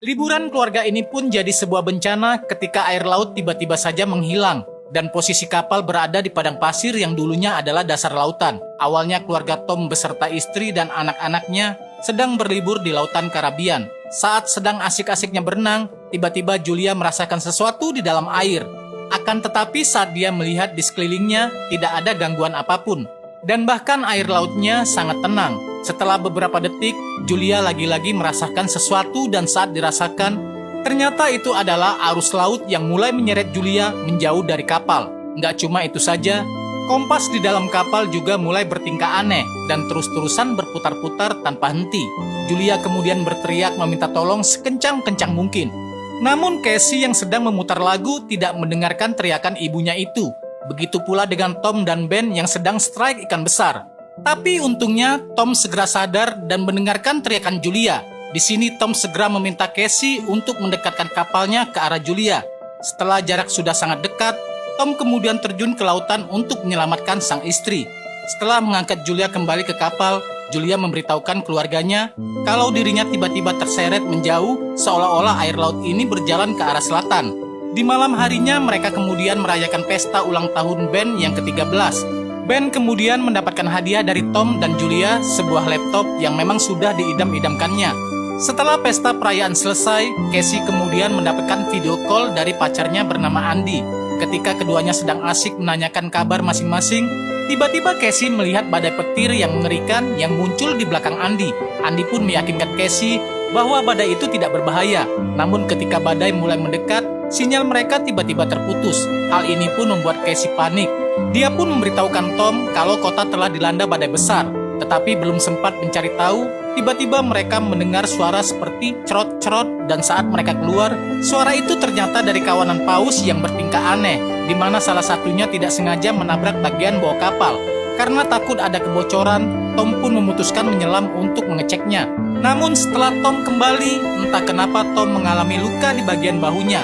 Liburan keluarga ini pun jadi sebuah bencana ketika air laut tiba-tiba saja menghilang dan posisi kapal berada di padang pasir yang dulunya adalah dasar lautan. Awalnya keluarga Tom beserta istri dan anak-anaknya sedang berlibur di lautan Karibian. Saat sedang asik-asiknya berenang, tiba-tiba Julia merasakan sesuatu di dalam air. Akan tetapi saat dia melihat di sekelilingnya tidak ada gangguan apapun. Dan bahkan air lautnya sangat tenang. Setelah beberapa detik, Julia lagi-lagi merasakan sesuatu dan saat dirasakan, ternyata itu adalah arus laut yang mulai menyeret Julia menjauh dari kapal. Nggak cuma itu saja, kompas di dalam kapal juga mulai bertingkah aneh dan terus-terusan berputar-putar tanpa henti. Julia kemudian berteriak meminta tolong sekencang-kencang mungkin. Namun Casey yang sedang memutar lagu tidak mendengarkan teriakan ibunya itu. Begitu pula dengan Tom dan Ben yang sedang strike ikan besar. Tapi untungnya Tom segera sadar dan mendengarkan teriakan Julia. Di sini Tom segera meminta Casey untuk mendekatkan kapalnya ke arah Julia. Setelah jarak sudah sangat dekat, Tom kemudian terjun ke lautan untuk menyelamatkan sang istri. Setelah mengangkat Julia kembali ke kapal, Julia memberitahukan keluarganya kalau dirinya tiba-tiba terseret menjauh seolah-olah air laut ini berjalan ke arah selatan. Di malam harinya mereka kemudian merayakan pesta ulang tahun Ben yang ke-13. Ben kemudian mendapatkan hadiah dari Tom dan Julia, sebuah laptop yang memang sudah diidam-idamkannya. Setelah pesta perayaan selesai, Casey kemudian mendapatkan video call dari pacarnya bernama Andy. Ketika keduanya sedang asik menanyakan kabar masing-masing, tiba-tiba Casey melihat badai petir yang mengerikan yang muncul di belakang Andy. Andy pun meyakinkan Casey bahwa badai itu tidak berbahaya. Namun ketika badai mulai mendekat, sinyal mereka tiba-tiba terputus. Hal ini pun membuat Casey panik. Dia pun memberitahukan Tom kalau kota telah dilanda badai besar. Tetapi belum sempat mencari tahu, tiba-tiba mereka mendengar suara seperti cerot-cerot dan saat mereka keluar, suara itu ternyata dari kawanan paus yang bertingkah aneh, di mana salah satunya tidak sengaja menabrak bagian bawah kapal. Karena takut ada kebocoran, Tom pun memutuskan menyelam untuk mengeceknya. Namun setelah Tom kembali, entah kenapa Tom mengalami luka di bagian bahunya.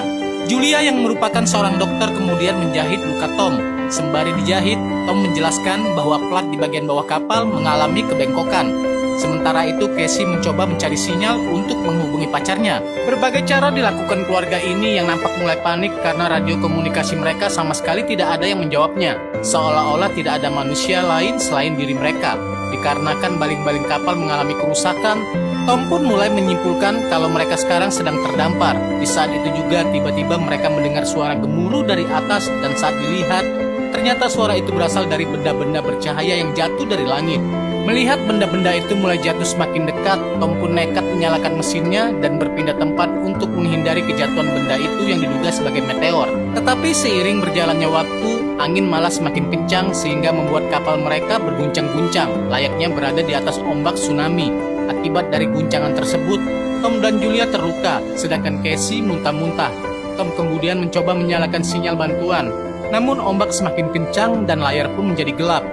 Julia yang merupakan seorang dokter kemudian menjahit luka Tom. Sembari dijahit, Tom menjelaskan bahwa plat di bagian bawah kapal mengalami kebengkokan. Sementara itu, Casey mencoba mencari sinyal untuk menghubungi pacarnya. Berbagai cara dilakukan keluarga ini yang nampak mulai panik karena radio komunikasi mereka sama sekali tidak ada yang menjawabnya. Seolah-olah tidak ada manusia lain selain diri mereka. Dikarenakan baling-baling kapal mengalami kerusakan, Tom pun mulai menyimpulkan kalau mereka sekarang sedang terdampar. Di saat itu juga tiba-tiba mereka mendengar suara gemuruh dari atas dan saat dilihat, ternyata suara itu berasal dari benda-benda bercahaya yang jatuh dari langit. Melihat benda-benda itu mulai jatuh semakin dekat, Tom pun nekat menyalakan mesinnya dan berpindah tempat untuk menghindari kejatuhan benda itu yang diduga sebagai meteor. Tetapi seiring berjalannya waktu, angin malah semakin kencang sehingga membuat kapal mereka berguncang-guncang, layaknya berada di atas ombak tsunami. Akibat dari guncangan tersebut, Tom dan Julia terluka, sedangkan Casey muntah-muntah. Tom kemudian mencoba menyalakan sinyal bantuan, namun ombak semakin kencang dan layar pun menjadi gelap.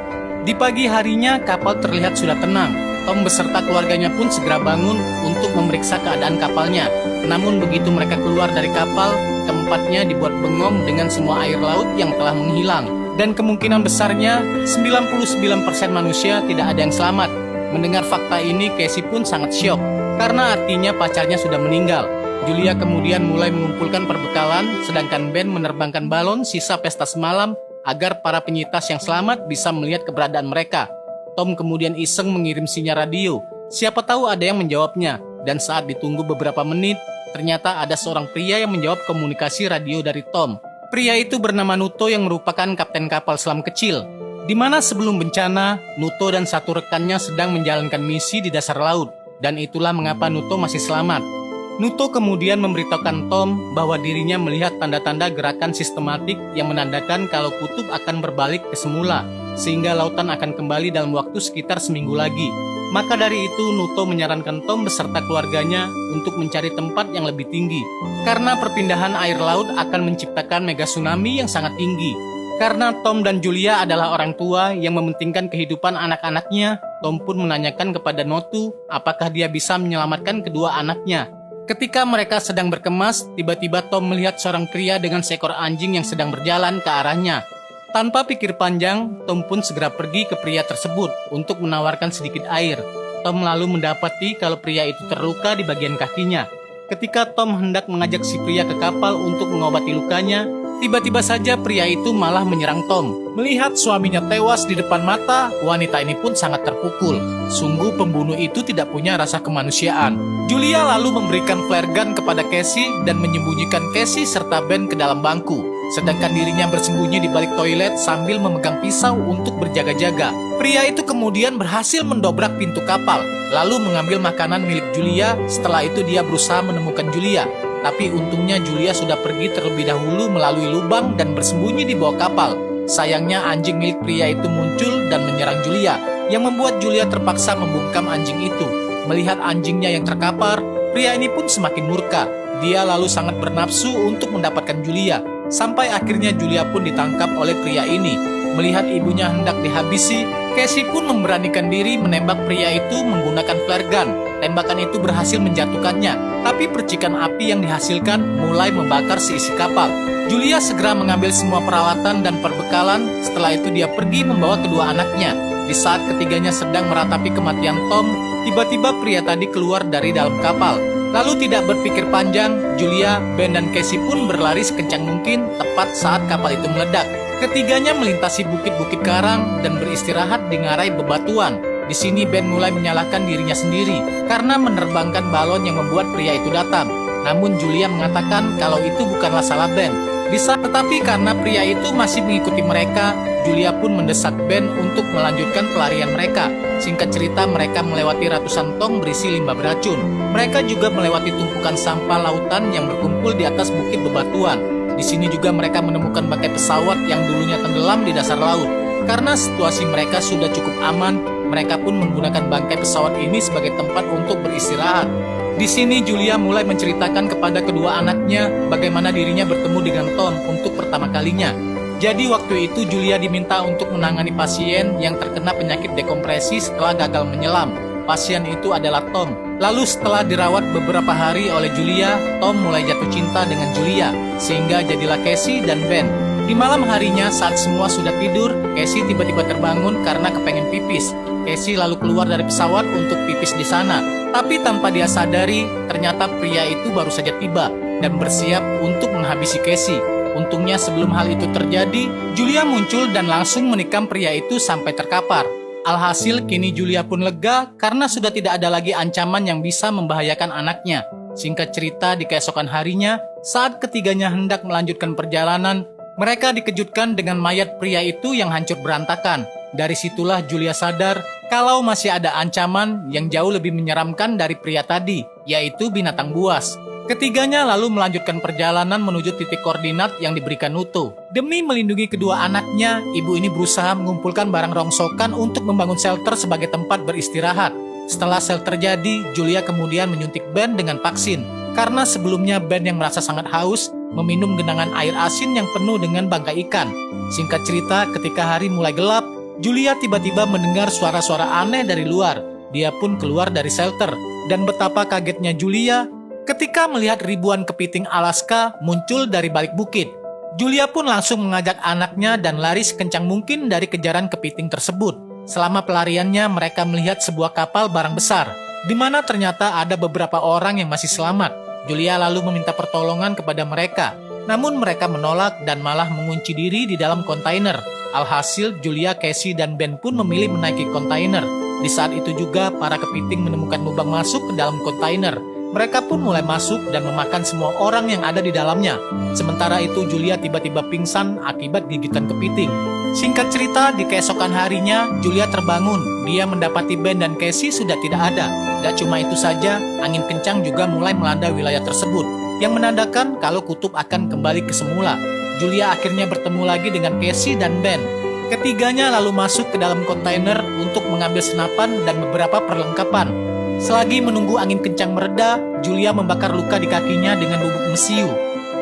Di pagi harinya kapal terlihat sudah tenang. Tom beserta keluarganya pun segera bangun untuk memeriksa keadaan kapalnya. Namun begitu mereka keluar dari kapal, tempatnya dibuat bengong dengan semua air laut yang telah menghilang. Dan kemungkinan besarnya 99% manusia tidak ada yang selamat. Mendengar fakta ini, Casey pun sangat syok karena artinya pacarnya sudah meninggal. Julia kemudian mulai mengumpulkan perbekalan, sedangkan Ben menerbangkan balon sisa pesta semalam agar para penyintas yang selamat bisa melihat keberadaan mereka. Tom kemudian iseng mengirim sinyal radio. Siapa tahu ada yang menjawabnya. Dan saat ditunggu beberapa menit, ternyata ada seorang pria yang menjawab komunikasi radio dari Tom. Pria itu bernama Nuto yang merupakan kapten kapal selam kecil. Di mana sebelum bencana, Nuto dan satu rekannya sedang menjalankan misi di dasar laut. Dan itulah mengapa Nuto masih selamat. Nuto kemudian memberitahukan Tom bahwa dirinya melihat tanda-tanda gerakan sistematik yang menandakan kalau kutub akan berbalik ke semula, sehingga lautan akan kembali dalam waktu sekitar seminggu lagi. Maka dari itu Nuto menyarankan Tom beserta keluarganya untuk mencari tempat yang lebih tinggi, karena perpindahan air laut akan menciptakan mega tsunami yang sangat tinggi. Karena Tom dan Julia adalah orang tua yang mementingkan kehidupan anak-anaknya, Tom pun menanyakan kepada Nuto apakah dia bisa menyelamatkan kedua anaknya. Ketika mereka sedang berkemas, tiba-tiba Tom melihat seorang pria dengan seekor anjing yang sedang berjalan ke arahnya. Tanpa pikir panjang, Tom pun segera pergi ke pria tersebut untuk menawarkan sedikit air. Tom lalu mendapati kalau pria itu terluka di bagian kakinya. Ketika Tom hendak mengajak si pria ke kapal untuk mengobati lukanya, tiba-tiba saja pria itu malah menyerang Tom. Melihat suaminya tewas di depan mata, wanita ini pun sangat terpukul. Sungguh pembunuh itu tidak punya rasa kemanusiaan. Julia lalu memberikan flare gun kepada Casey dan menyembunyikan Casey serta Ben ke dalam bangku. Sedangkan dirinya bersembunyi di balik toilet sambil memegang pisau untuk berjaga-jaga. Pria itu kemudian berhasil mendobrak pintu kapal, lalu mengambil makanan milik Julia. Setelah itu dia berusaha menemukan Julia. Tapi untungnya Julia sudah pergi terlebih dahulu melalui lubang dan bersembunyi di bawah kapal. Sayangnya anjing milik pria itu muncul dan menyerang Julia, yang membuat Julia terpaksa membungkam anjing itu. Melihat anjingnya yang terkapar, pria ini pun semakin murka. Dia lalu sangat bernafsu untuk mendapatkan Julia. Sampai akhirnya Julia pun ditangkap oleh pria ini. Melihat ibunya hendak dihabisi, Casey pun memberanikan diri menembak pria itu menggunakan flare gun. Tembakan itu berhasil menjatuhkannya, tapi percikan api yang dihasilkan mulai membakar seisi kapal. Julia segera mengambil semua peralatan dan perbekalan. Setelah itu dia pergi membawa kedua anaknya. Di saat ketiganya sedang meratapi kematian Tom, tiba-tiba pria tadi keluar dari dalam kapal. Lalu tidak berpikir panjang, Julia, Ben, dan Casey pun berlari sekencang mungkin tepat saat kapal itu meledak. Ketiganya melintasi bukit-bukit karang dan beristirahat di ngarai bebatuan. Di sini Ben mulai menyalahkan dirinya sendiri karena menerbangkan balon yang membuat pria itu datang. Namun Julia mengatakan kalau itu bukanlah salah Ben. Tetapi karena pria itu masih mengikuti mereka, Julia pun mendesak Ben untuk melanjutkan pelarian mereka. Singkat cerita, mereka melewati ratusan tong berisi limbah beracun. Mereka juga melewati tumpukan sampah lautan yang berkumpul di atas bukit bebatuan. Di sini juga mereka menemukan bangkai pesawat yang dulunya tenggelam di dasar laut. Karena situasi mereka sudah cukup aman, mereka pun menggunakan bangkai pesawat ini sebagai tempat untuk beristirahat. Di sini Julia mulai menceritakan kepada kedua anaknya bagaimana dirinya bertemu dengan Tom untuk pertama kalinya. Jadi waktu itu Julia diminta untuk menangani pasien yang terkena penyakit dekompresi setelah gagal menyelam. Pasien itu adalah Tom. Lalu setelah dirawat beberapa hari oleh Julia, Tom mulai jatuh cinta dengan Julia, sehingga jadilah Casey dan Ben. Di malam harinya saat semua sudah tidur, Casey tiba-tiba terbangun karena kepengen pipis. Casey lalu keluar dari pesawat untuk pipis di sana. Tapi tanpa dia sadari, ternyata pria itu baru saja tiba dan bersiap untuk menghabisi Casey. Untungnya sebelum hal itu terjadi, Julia muncul dan langsung menikam pria itu sampai terkapar. Alhasil kini Julia pun lega karena sudah tidak ada lagi ancaman yang bisa membahayakan anaknya. Singkat cerita, di keesokan harinya, saat ketiganya hendak melanjutkan perjalanan, mereka dikejutkan dengan mayat pria itu yang hancur berantakan. Dari situlah Julia sadar kalau masih ada ancaman yang jauh lebih menyeramkan dari pria tadi, yaitu binatang buas. Ketiganya lalu melanjutkan perjalanan menuju titik koordinat yang diberikan Nuto. Demi melindungi kedua anaknya, ibu ini berusaha mengumpulkan barang rongsokan untuk membangun shelter sebagai tempat beristirahat. Setelah shelter jadi, Julia kemudian menyuntik Ben dengan vaksin. Karena sebelumnya Ben yang merasa sangat haus, meminum genangan air asin yang penuh dengan bangkai ikan. Singkat cerita, ketika hari mulai gelap, Julia tiba-tiba mendengar suara-suara aneh dari luar. Dia pun keluar dari shelter. Dan betapa kagetnya Julia ketika melihat ribuan kepiting Alaska muncul dari balik bukit. Julia pun langsung mengajak anaknya dan lari sekencang mungkin dari kejaran kepiting tersebut. Selama pelariannya, mereka melihat sebuah kapal barang besar, di mana ternyata ada beberapa orang yang masih selamat. Julia lalu meminta pertolongan kepada mereka, namun mereka menolak dan malah mengunci diri di dalam kontainer. Alhasil, Julia, Casey, dan Ben pun memilih menaiki kontainer. Di saat itu juga, para kepiting menemukan lubang masuk ke dalam kontainer. Mereka pun mulai masuk dan memakan semua orang yang ada di dalamnya. Sementara itu Julia tiba-tiba pingsan akibat gigitan kepiting. Singkat cerita, di keesokan harinya Julia terbangun. Dia mendapati Ben dan Casey sudah tidak ada. Gak cuma itu saja, angin kencang juga mulai melanda wilayah tersebut, yang menandakan kalau kutub akan kembali ke semula. Julia akhirnya bertemu lagi dengan Casey dan Ben. Ketiganya lalu masuk ke dalam kontainer untuk mengambil senapan dan beberapa perlengkapan. Selagi menunggu angin kencang mereda, Julia membakar luka di kakinya dengan bubuk mesiu.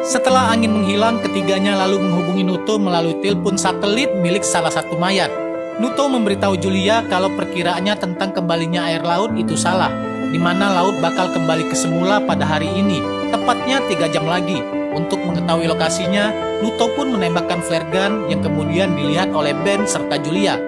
Setelah angin menghilang, ketiganya lalu menghubungi Nuto melalui telepon satelit milik salah satu mayat. Nuto memberitahu Julia kalau perkiraannya tentang kembalinya air laut itu salah, di mana laut bakal kembali ke semula pada hari ini, tepatnya 3 jam lagi. Untuk mengetahui lokasinya, Nuto pun menembakkan flare gun yang kemudian dilihat oleh Ben serta Julia.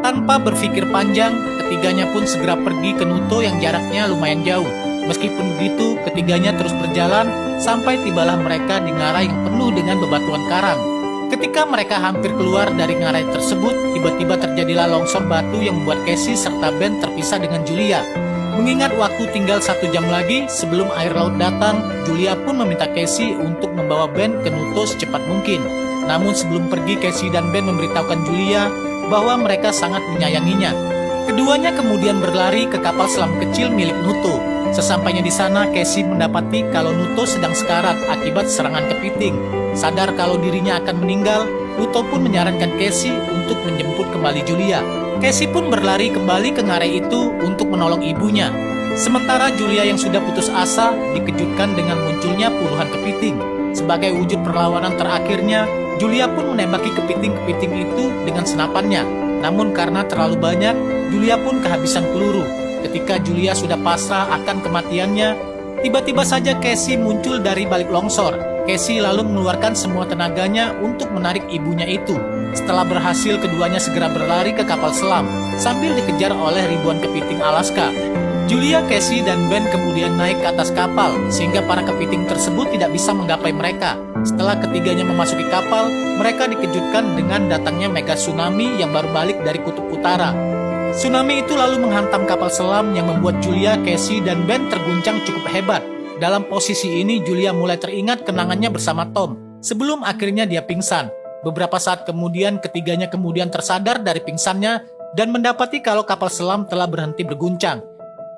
Tanpa berpikir panjang, ketiganya pun segera pergi ke Nuto yang jaraknya lumayan jauh. Meskipun begitu, ketiganya terus berjalan sampai tibalah mereka di ngarai yang penuh dengan bebatuan karang. Ketika mereka hampir keluar dari ngarai tersebut, tiba-tiba terjadilah longsor batu yang membuat Casey serta Ben terpisah dengan Julia. Mengingat waktu tinggal 1 jam lagi sebelum air laut datang, Julia pun meminta Casey untuk membawa Ben ke Nuto secepat mungkin. Namun sebelum pergi, Casey dan Ben memberitahukan Julia bahwa mereka sangat menyayanginya. Keduanya kemudian berlari ke kapal selam kecil milik Nuto. Sesampainya di sana, Casey mendapati kalau Nuto sedang sekarat akibat serangan kepiting. Sadar kalau dirinya akan meninggal, Nuto pun menyarankan Casey untuk menjemput kembali Julia. Casey pun berlari kembali ke ngarai itu untuk menolong ibunya. Sementara Julia yang sudah putus asa dikejutkan dengan munculnya puluhan kepiting. Sebagai wujud perlawanan terakhirnya, Julia pun menembaki kepiting-kepiting itu dengan senapannya. Namun karena terlalu banyak, Julia pun kehabisan peluru. Ketika Julia sudah pasrah akan kematiannya, tiba-tiba saja Casey muncul dari balik longsor. Casey lalu mengeluarkan semua tenaganya untuk menarik ibunya itu. Setelah berhasil, keduanya segera berlari ke kapal selam sambil dikejar oleh ribuan kepiting Alaska. Julia, Casey, dan Ben kemudian naik ke atas kapal sehingga para kepiting tersebut tidak bisa menggapai mereka. Setelah ketiganya memasuki kapal, mereka dikejutkan dengan datangnya mega tsunami yang baru balik dari kutub utara. Tsunami itu lalu menghantam kapal selam yang membuat Julia, Casey, dan Ben terguncang cukup hebat. Dalam posisi ini, Julia mulai teringat kenangannya bersama Tom, sebelum akhirnya dia pingsan. Beberapa saat kemudian, ketiganya kemudian tersadar dari pingsannya dan mendapati kalau kapal selam telah berhenti berguncang.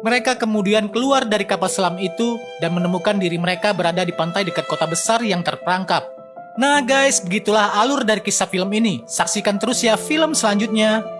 Mereka kemudian keluar dari kapal selam itu dan menemukan diri mereka berada di pantai dekat kota besar yang terperangkap. Nah guys, begitulah alur dari kisah film ini. Saksikan terus ya film selanjutnya.